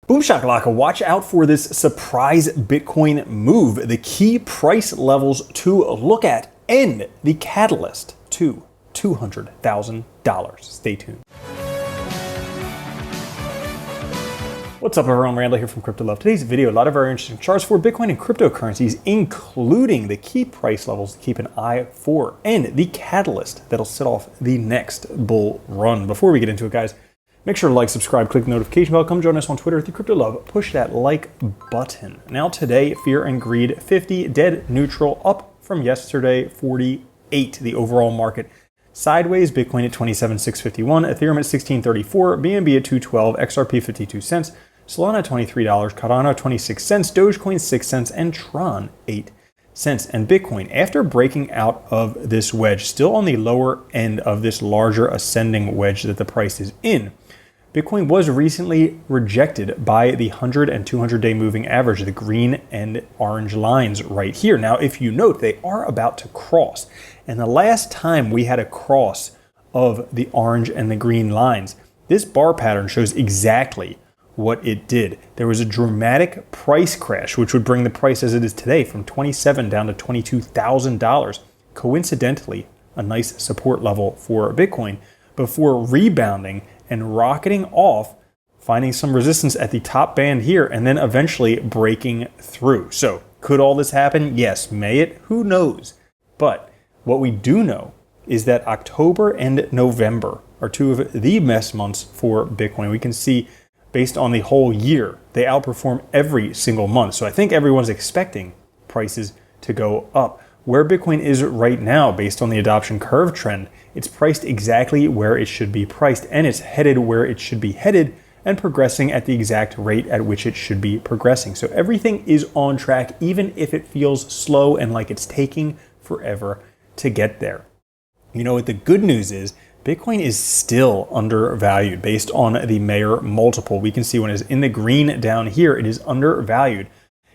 Boom shakalaka, watch out for this surprise Bitcoin move, the key price levels to look at, and the catalyst to $200,000. Stay tuned. What's up everyone, Randall here from Crypto Love. Today's video, a lot of very interesting charts for Bitcoin and cryptocurrencies, including the key price levels to keep an eye for, and the catalyst that'll set off the next bull run. Before we get into it, guys, make sure to like, subscribe, click the notification bell, come join us on Twitter through Crypto Love, push that like button. Now today, fear and greed, 50, dead neutral, up from yesterday, 48, the overall market. Sideways, Bitcoin at 27,651, Ethereum at 1634, BNB at 212, XRP 52 cents, Solana $23, Cardano 26 cents, Dogecoin 6 cents, and Tron 8 cents. And Bitcoin, after breaking out of this wedge, still on the lower end of this larger ascending wedge that the price is in, Bitcoin was recently rejected by the 100 and 200-day moving average, the green and orange lines right here. Now, if you note, they are about to cross. And the last time we had a cross of the orange and the green lines, this bar pattern shows exactly what it did. There was a dramatic price crash, which would bring the price as it is today from $27,000 down to $22,000. Coincidentally, a nice support level for Bitcoin before rebounding and rocketing off, finding some resistance at the top band here, and then eventually breaking through. So could all this happen? Yes. May it? Who knows? But what we do know is that October and November are two of the best months for Bitcoin. We can see based on the whole year, they outperform every single month. So I think everyone's expecting prices to go up. Where Bitcoin is right now, based on the adoption curve trend, it's priced exactly where it should be priced, and it's headed where it should be headed and progressing at the exact rate at which it should be progressing. So everything is on track, even if it feels slow and like it's taking forever to get there. You know what the good news is? Bitcoin is still undervalued based on the Mayer multiple. We can see when it's in the green down here, it is undervalued.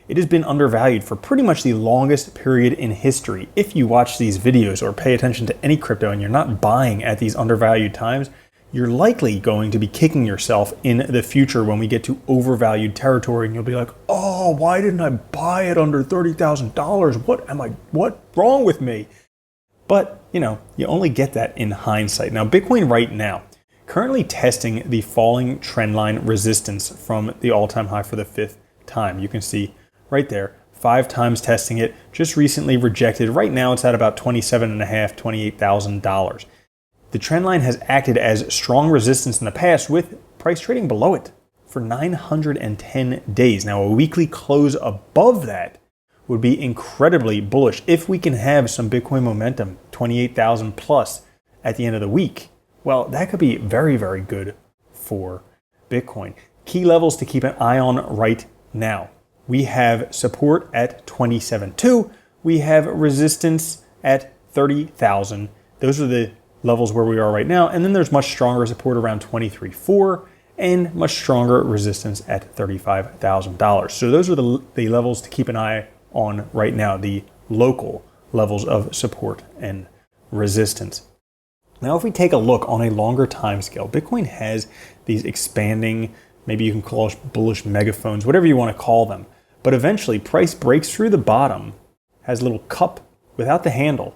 It has been undervalued for pretty much the longest period in history. If you watch these videos or pay attention to any crypto and you're not buying at these undervalued times, you're likely going to be kicking yourself in the future when we get to overvalued territory, and you'll be like, oh, why didn't I buy it under $30,000? What's wrong with me? But, you know, you only get that in hindsight. Now, Bitcoin right now, currently testing the falling trendline resistance from the all-time high for the 5th time. You can see right there, 5 times testing it, just recently rejected. Right now, it's at about $27,500, $28,000. The trendline has acted as strong resistance in the past, with price trading below it for 910 days. Now, a weekly close above that would be incredibly bullish if we can have some Bitcoin momentum, 28,000 plus at the end of the week. Well, that could be very, very good for Bitcoin. Key levels to keep an eye on right now. We have support at 27.2. We have resistance at 30,000. Those are the levels where we are right now. And then there's much stronger support around 23.4 and much stronger resistance at $35,000. So those are the levels to keep an eye on right now, the local levels of support and resistance. Now, if we take a look on a longer time scale, Bitcoin has these expanding, maybe you can call it bullish megaphones, whatever you want to call them. But eventually, price breaks through the bottom, has a little cup without the handle,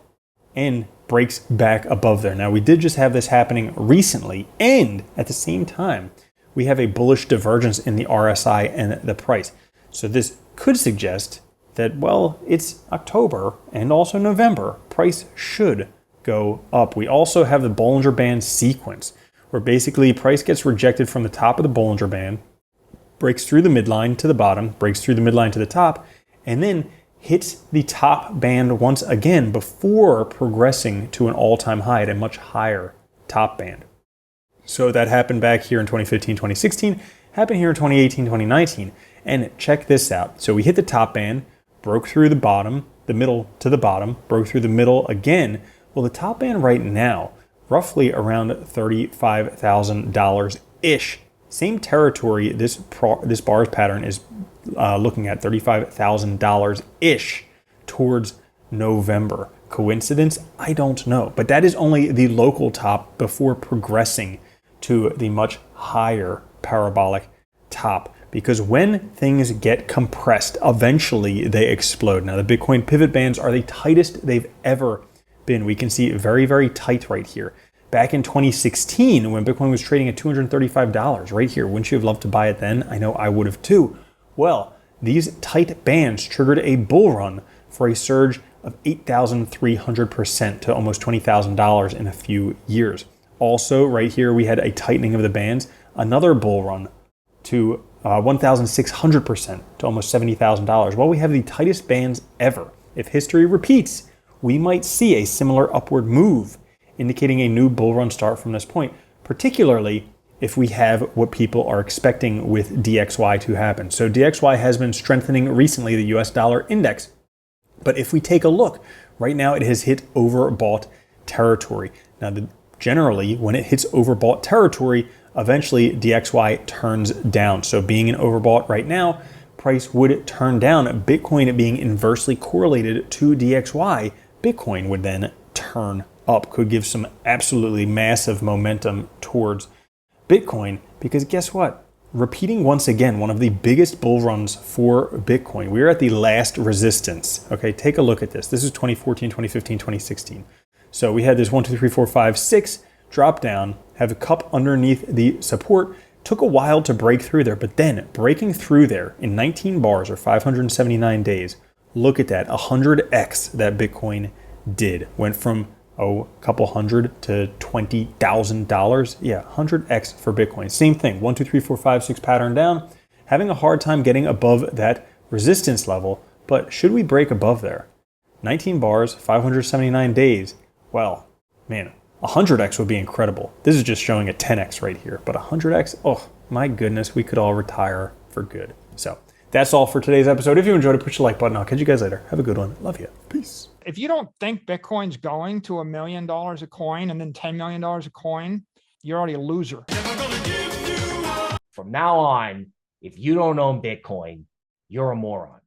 and breaks back above there. Now, we did just have this happening recently, and at the same time, we have a bullish divergence in the RSI and the price. So this could suggest that, well, it's October and also November, price should go up. We also have the Bollinger Band sequence, where basically price gets rejected from the top of the Bollinger Band, breaks through the midline to the bottom, breaks through the midline to the top, and then hits the top band once again before progressing to an all-time high at a much higher top band. So that happened back here in 2015, 2016, happened here in 2018, 2019, and check this out. So we hit the top band, broke through the bottom, the middle to the bottom, broke through the middle again. Well, the top band right now, roughly around $35,000-ish. Same territory this bars pattern is looking at, $35,000-ish towards November. Coincidence? I don't know. But that is only the local top before progressing to the much higher parabolic top. because when things get compressed, eventually they explode. Now, the Bitcoin pivot bands are the tightest they've ever been. We can see very, very tight right here. Back in 2016, when Bitcoin was trading at $235, right here, wouldn't you have loved to buy it then? I know I would have too. Well, these tight bands triggered a bull run for a surge of 8,300% to almost $20,000 in a few years. Also, right here, we had a tightening of the bands, another bull run to 1,600% to almost $70,000. Well, we have the tightest bands ever. If history repeats, we might see a similar upward move, indicating a new bull run start from this point, particularly if we have what people are expecting with DXY to happen. So DXY has been strengthening recently, the US dollar index. But if we take a look, right now it has hit overbought territory. Now, generally, when it hits overbought territory, eventually DXY turns down. So being an overbought right now, price would turn down. Bitcoin being inversely correlated to DXY, Bitcoin would then turn up. Could give some absolutely massive momentum towards Bitcoin, because guess what? Repeating once again, one of the biggest bull runs for Bitcoin. We are at the last resistance. Okay, take a look at this. This is 2014, 2015, 2016. So we had this 1, 2, 3, 4, 5, 6 drop down, have a cup underneath the support. Took a while to break through there, but then breaking through there in 19 bars or 579 days, look at that, 100x that Bitcoin did. Went from a couple hundred to $20,000. Yeah, 100x for Bitcoin. Same thing, 1, 2, 3, 4, 5, 6 pattern down. Having a hard time getting above that resistance level, but should we break above there? 19 bars, 579 days. Well, man, 100x would be incredible. This is just showing a 10x right here, but 100x, oh my goodness, we could all retire for good. So that's all for today's episode. If you enjoyed it, push the like button. I'll catch you guys later. Have a good one. Love you. Peace. If you don't think Bitcoin's going to $1 million a coin and then $10 million a coin, you're already a loser. From now on, if you don't own Bitcoin, you're a moron.